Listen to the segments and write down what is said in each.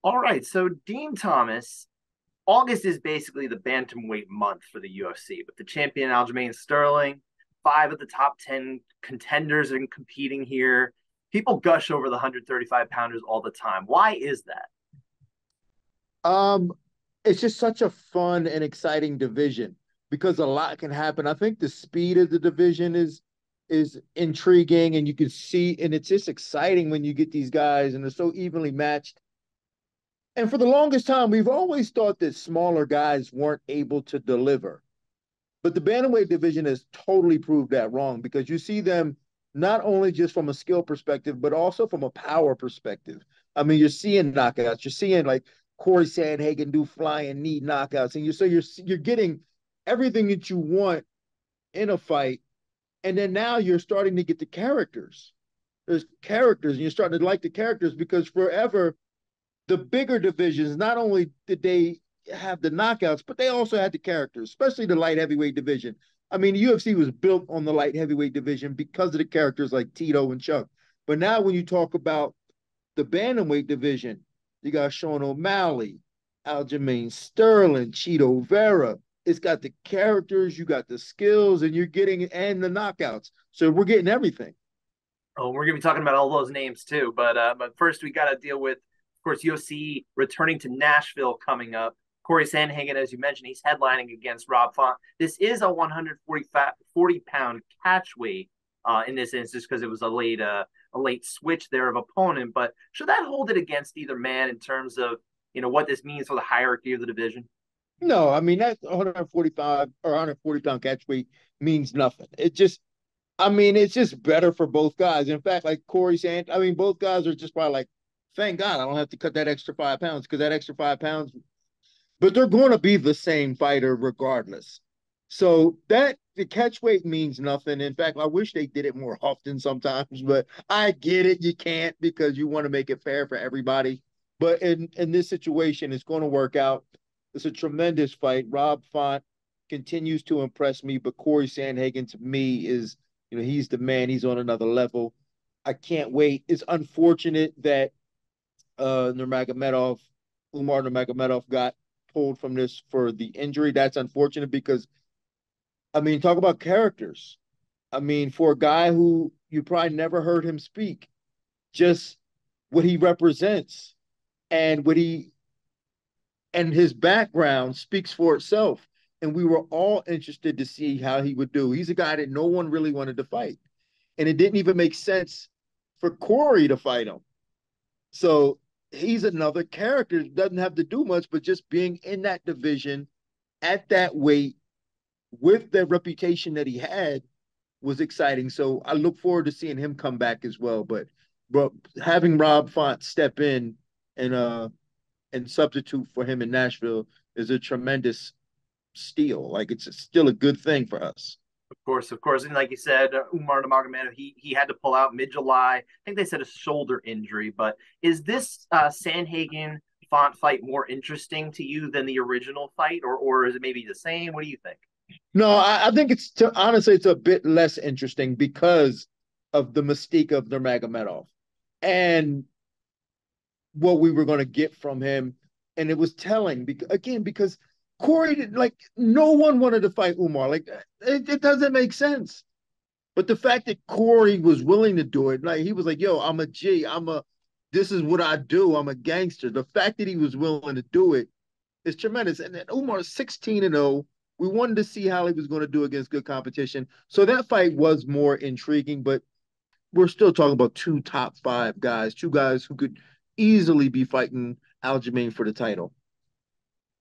All right, so Dean Thomas, August is basically the bantamweight month for the UFC, with the champion Aljamain Sterling, five of the top 10 contenders are competing here. People gush over the 135 pounders all the time. Why is that? Um, it's just such a fun and exciting division because a lot can happen. I think the speed of the division is intriguing, and you can see, and it's just exciting when you get these guys and they're so evenly matched. And for the longest time, we've always thought that smaller guys weren't able to deliver. But the bantamweight division has totally proved that wrong because you see them not only just from a skill perspective, but also from a power perspective. I mean, you're seeing knockouts. You're seeing like Cory Sandhagen do flying knee knockouts, and you're getting everything that you want in a fight. And then now you're starting to get the characters. There's characters, and you're starting to like the characters because forever the bigger divisions, not only did they have the knockouts, but they also had the characters, especially the light heavyweight division. I mean, the UFC was built on the light heavyweight division because of the characters like Tito and Chuck. But now when you talk about the bantamweight division, you got Sean O'Malley, Aljamain Sterling, Cheeto Vera. It's got the characters, you got the skills, and you're getting and the knockouts. So we're getting everything. Oh, we're going to be talking about all those names too, but first we got to deal with, of course, UFC returning to Nashville coming up. Cory Sandhagen, as you mentioned, he's headlining against Rob Font. This is a 140-pound catch weight in this instance because it was a late switch there of opponent. But should that hold it against either man in terms of what this means for the hierarchy of the division? No, I mean that 145 or 140 pound catch weight means nothing. I mean, it's just better for both guys. In fact, like Cory saying, I mean, both guys are just probably like, thank God I don't have to cut that extra 5 pounds because that extra 5 pounds, but they're going to be the same fighter regardless. So that the catch weight means nothing. In fact, I wish they did it more often sometimes, but I get it. You can't because you want to make it fair for everybody. But in this situation, it's going to work out. It's a tremendous fight. Rob Font continues to impress me, but Cory Sandhagen to me is, he's the man. He's on another level. I can't wait. It's unfortunate that Nurmagomedov, Umar Nurmagomedov got pulled from this for the injury. That's unfortunate because, I mean, talk about characters. I mean, for a guy who you probably never heard him speak, just what he represents and what he and his background speaks for itself. And we were all interested to see how he would do. He's a guy that no one really wanted to fight. And it didn't even make sense for Cory to fight him. So he's another character that doesn't have to do much, but just being in that division at that weight with the reputation that he had was exciting. So I look forward to seeing him come back as well. But having Rob Font step in and and substitute for him in Nashville is a tremendous steal. Like it's still a good thing for us. Of course, and like you said, Umar Nurmagomedov, he had to pull out mid July. I think they said a shoulder injury. But is this Sandhagen Font fight more interesting to you than the original fight, or is it maybe the same? What do you think? No, I think honestly, it's a bit less interesting because of the mystique of Nurmagomedov and what we were going to get from him. And it was telling because Cory did like no one wanted to fight Umar. Like it doesn't make sense. But the fact that Cory was willing to do it, like he was like, yo, I'm a G, this is what I do. I'm a gangster. The fact that he was willing to do it is tremendous. And then Umar's 16-0. We wanted to see how he was going to do against good competition. So that fight was more intriguing, but we're still talking about two top five guys, two guys who could easily be fighting Aljamain for the title.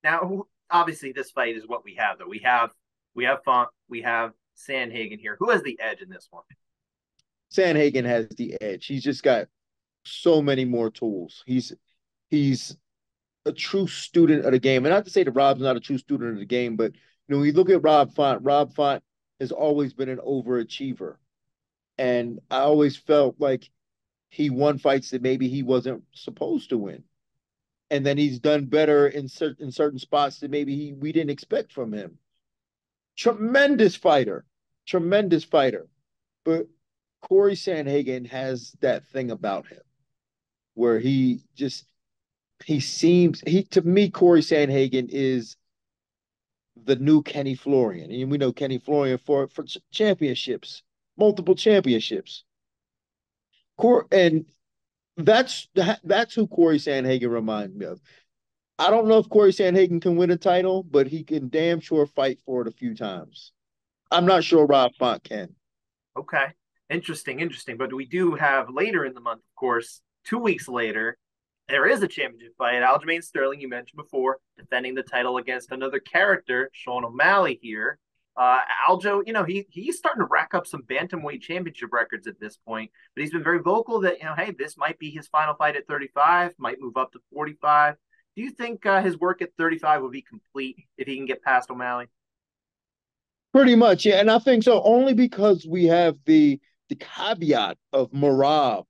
Now, obviously, this fight is what we have. Though we have Font, we have Sandhagen here. Who has the edge in this one? Sandhagen has the edge. He's just got so many more tools. He's a true student of the game. And not to say that Rob's not a true student of the game, but when you look at Rob Font has always been an overachiever. And I always felt like he won fights that maybe he wasn't supposed to win. And then he's done better in certain spots that maybe we didn't expect from him. Tremendous fighter, tremendous fighter. But Cory Sandhagen has that thing about him where he to me, Cory Sandhagen is the new Kenny Florian. And we know Kenny Florian for championships, multiple championships. And that's who Cory Sandhagen reminds me of. I don't know if Cory Sandhagen can win a title, but he can damn sure fight for it a few times. I'm not sure Rob Font can. Okay. Interesting, interesting. But we do have later in the month, of course, 2 weeks later, there is a championship fight. Aljamain Sterling, you mentioned before, defending the title against another character, Sean O'Malley here. Aljo, he's starting to rack up some bantamweight championship records at this point, but he's been very vocal that hey, this might be his final fight at 35, might move up to 45. Do you think his work at 35 will be complete if he can get past O'Malley? Pretty much, yeah. And I think so only because we have the caveat of Marab,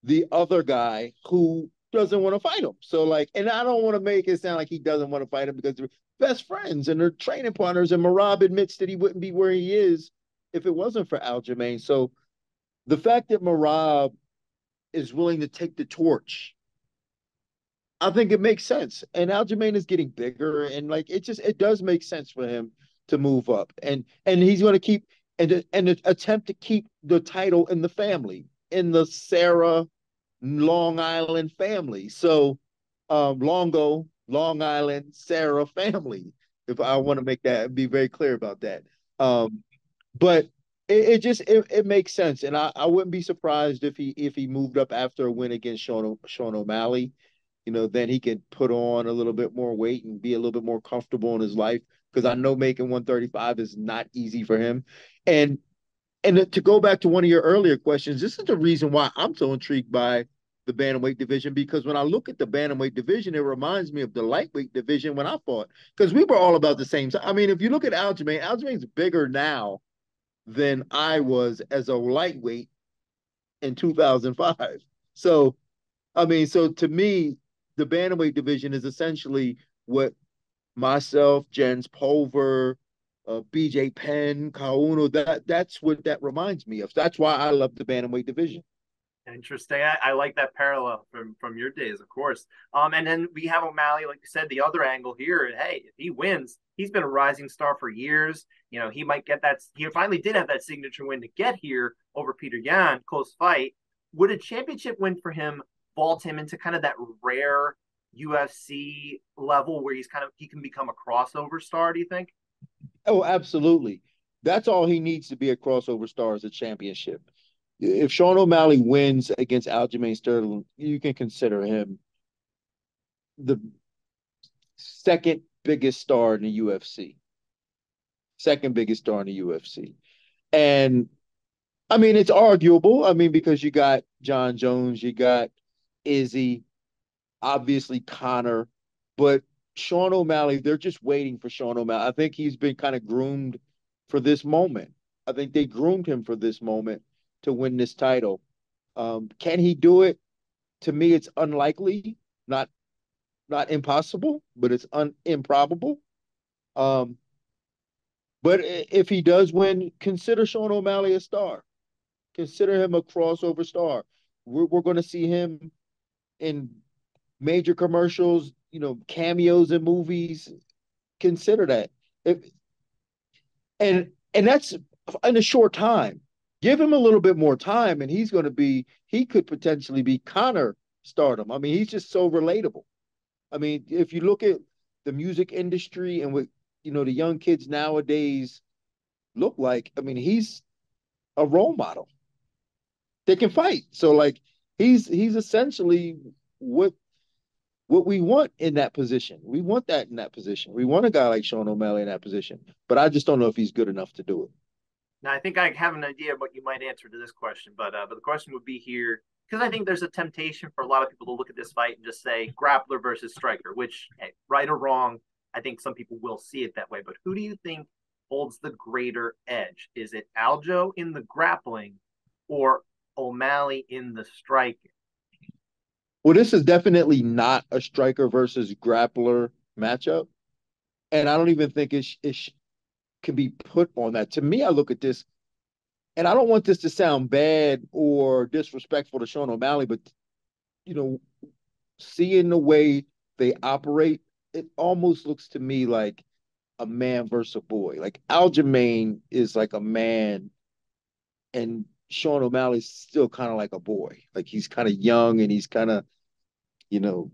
the other guy who doesn't want to fight him. So like, and I don't want to make it sound like he doesn't want to fight him because they're best friends and they're training partners. And Marab admits that he wouldn't be where he is if it wasn't for Aljamain. So the fact that Marab is willing to take the torch, I think it makes sense. And Aljamain is getting bigger, and like it does make sense for him to move up, and he's going to keep and attempt to keep the title in the family, in the Sarah Long Island family. So Longo, Long Island, Sarah family. If I want to make that be very clear about that. But it makes sense. And I wouldn't be surprised if he moved up after a win against Sean O'Malley. Then he could put on a little bit more weight and be a little bit more comfortable in his life. Because I know making 135 is not easy for him. And to go back to one of your earlier questions, this is the reason why I'm so intrigued by the bantamweight division, because when I look at the bantamweight division, it reminds me of the lightweight division when I fought, because we were all about the same. I mean, if you look at Aljamain's bigger now than I was as a lightweight in 2005. So, I mean, so to me, the bantamweight division is essentially what myself, Jens Pulver, BJ Penn, Kauno, that's what that reminds me of. That's why I love the bantamweight division. Interesting. I like that parallel from your days, of course. And then we have O'Malley, like you said, the other angle here. Hey, if he wins, he's been a rising star for years. He might get that. He finally did have that signature win to get here over Peter Yan, close fight. Would a championship win for him vault him into kind of that rare UFC level where he can become a crossover star? Do you think? Oh, absolutely. That's all he needs to be a crossover star is a championship. If Sean O'Malley wins against Aljamain Sterling, you can consider him the second biggest star in the UFC. Second biggest star in the UFC. And I mean, it's arguable. I mean, because you got John Jones, you got Izzy, obviously Connor, but Sean O'Malley, they're just waiting for Sean O'Malley. I think he's been kind of groomed for this moment. I think they groomed him for this moment to win this title. Can he do it? To me, it's unlikely, not not impossible, but it's improbable. Um, but if he does win, consider Sean O'Malley a star. Consider him a crossover star. We're going to see him in major commercials, cameos in movies. Consider that. If, and that's in a short time. Give him a little bit more time, and he could potentially be Connor stardom. I mean, he's just so relatable. I mean, if you look at the music industry and what the young kids nowadays look like, I mean, he's a role model. They can fight. So like he's essentially what we want in that position. We want that in that position. We want a guy like Sean O'Malley in that position. But I just don't know if he's good enough to do it. Now, I think I have an idea of what you might answer to this question, but the question would be here because I think there's a temptation for a lot of people to look at this fight and just say grappler versus striker, which, hey, right or wrong, I think some people will see it that way. But who do you think holds the greater edge? Is it Aljo in the grappling or O'Malley in the striking? Well, this is definitely not a striker versus grappler matchup. And I don't even think it can be put on that. To me, I look at this, and I don't want this to sound bad or disrespectful to Sean O'Malley, but you know, seeing the way they operate, it almost looks to me like a man versus a boy. Like Aljamain is like a man, and Sean O'Malley's still kind of like a boy. Like he's kind of young and he's you know,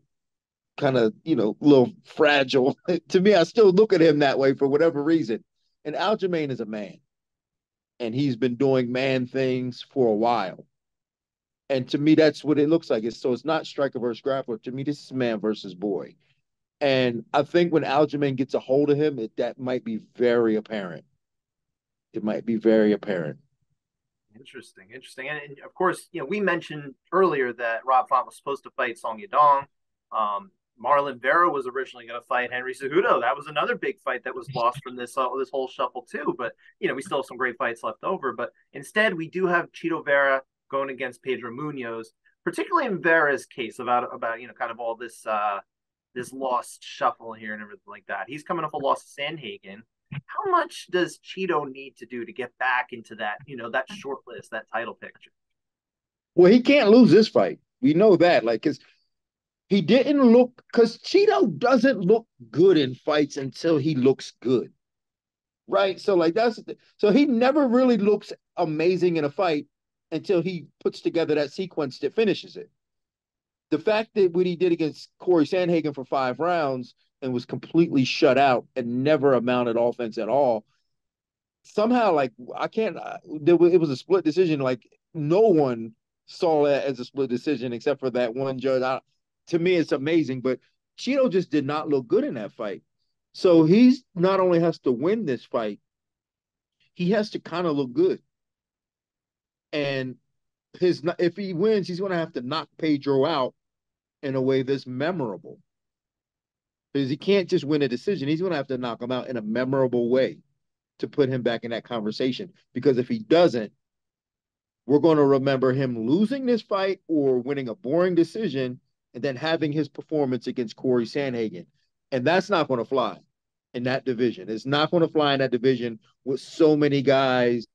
a little fragile. To me, I still look at him that way for whatever reason. And Aljamain is a man, and he's been doing man things for a while. And to me, that's what it looks like. It's not striker versus grappler. To me, this is man versus boy. And I think when Aljamain gets a hold of him, that might be very apparent. It might be very apparent. Interesting, interesting. And of course, we mentioned earlier that Rob Font was supposed to fight Song Yadong. Marlon Vera was originally going to fight Henry Cejudo. That was another big fight that was lost from this whole shuffle too. But we still have some great fights left over. But instead, we do have Chito Vera going against Pedro Munoz, particularly in Vera's case about kind of all this lost shuffle here and everything like that. He's coming off a loss to Sandhagen. How much does Chito need to do to get back into that short list, that title picture? Well, he can't lose this fight. We know that. Like, because he didn't look, because Chito doesn't look good in fights until he looks good. Right. So, like, so he never really looks amazing in a fight until he puts together that sequence that finishes it. The fact that what he did against Cory Sandhagen for 5 rounds and was completely shut out and never amounted offense at all, somehow, like, I can't, it was a split decision. Like, no one saw that as a split decision except for that one judge. To me, it's amazing, but Chito just did not look good in that fight. So he's not only has to win this fight, he has to kind of look good. And if he wins, he's going to have to knock Pedro out in a way that's memorable. Because he can't just win a decision. He's going to have to knock him out in a memorable way to put him back in that conversation. Because if he doesn't, we're going to remember him losing this fight or winning a boring decision and then having his performance against Cory Sandhagen. And that's not going to fly in that division. It's not going to fly in that division with so many guys.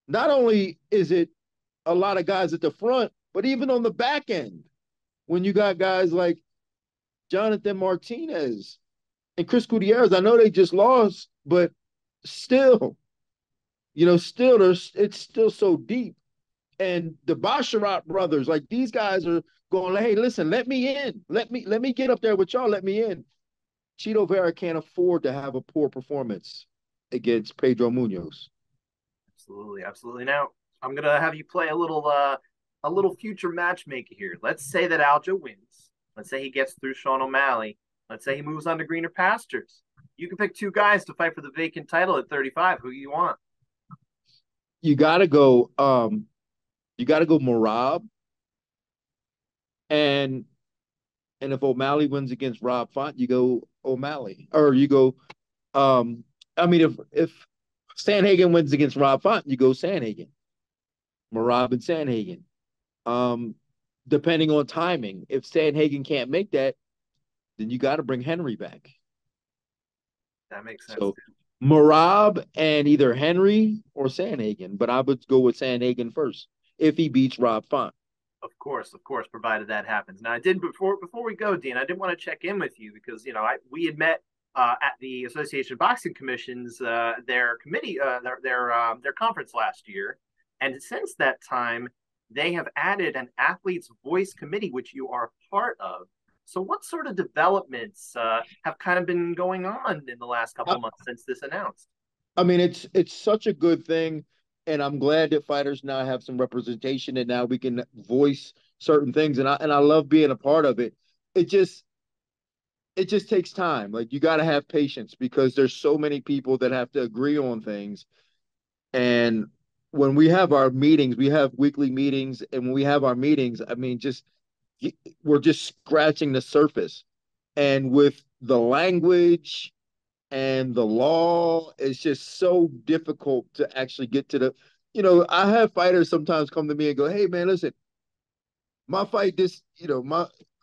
Not only is it a lot of guys at the front, but even on the back end, when you got guys like Jonathan Martinez and Chris Gutierrez, I know they just lost, but still, it's still so deep. And the Basharat brothers, like these guys are going, hey, listen, let me in. Let me get up there with y'all. Let me in. Chito Vera can't afford to have a poor performance against Pedro Munoz. Absolutely, absolutely. Now, I'm gonna have you play a little future matchmaker here. Let's say that Aljo wins. Let's say he gets through Sean O'Malley. Let's say he moves on to greener pastures. You can pick 2 guys to fight for the vacant title at 35. Who you want? You gotta go. You gotta go Merab. And if O'Malley wins against Rob Font, you go O'Malley. Or you go. I mean, if Sandhagen wins against Rob Font, you go Sandhagen. Merab and Sandhagen. Depending on timing, if Sandhagen can't make that, then you got to bring Henry back. That makes sense. So Merab and either Henry or Sandhagen, but I would go with Sandhagen first if he beats Rob Font. Of course, provided that happens. Now, I did before we go, Dean. I did want to check in with you because we had met at the Association of Boxing Commissions their committee their conference last year, and since that time they have added an athlete's voice committee, which you are part of. So, what sort of developments have kind of been going on in the last couple of months since this announced? I mean, it's such a good thing, and I'm glad that fighters now have some representation, and now we can voice certain things, and I love being a part of it. It just takes time. Like you got to have patience because there's so many people that have to agree on things, and when we have our meetings, we have weekly meetings, and when we have our meetings, I mean, we're just scratching the surface, and with the language and the law, it's just so difficult to actually get to I have fighters sometimes come to me and go, hey man, listen, my fight,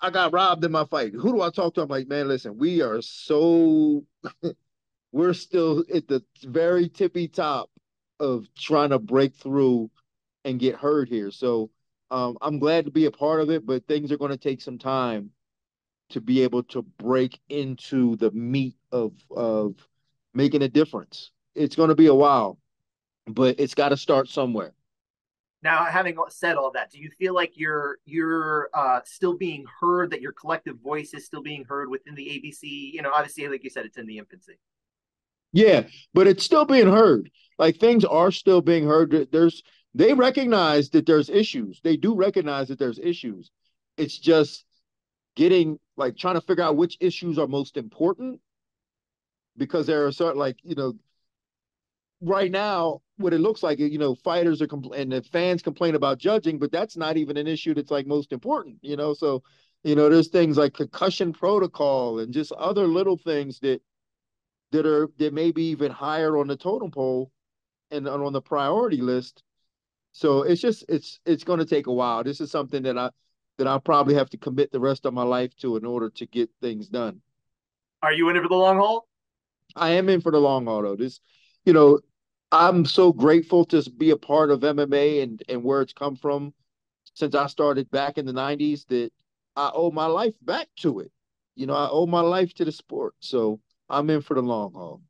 I got robbed in my fight. Who do I talk to? I'm like, man, listen, we're still at the very tippy top of trying to break through and get heard here. So I'm glad to be a part of it, but things are going to take some time to be able to break into the meat of making a difference. It's going to be a while, but it's got to start somewhere. Now, having said all that, do you feel like you're still being heard? That your collective voice is still being heard within the ABC? You know, obviously, like you said, it's in the infancy. Yeah, but it's still being heard. Like things are still being heard. They recognize that there's issues. They do recognize that there's issues. It's just getting like trying to figure out which issues are most important because there are certain like right now what it looks like fighters are and the fans complain about judging, but that's not even an issue that's like most important. So there's things like concussion protocol and just other little things that may be even higher on the totem pole and on the priority list. So it's going to take a while. This is something that I'll probably have to commit the rest of my life to in order to get things done. Are you in it for the long haul? I am in for the long haul though. You know, I'm so grateful to be a part of MMA and where it's come from since I started back in the 90s that I owe my life back to it. I owe my life to the sport. So I'm in for the long haul.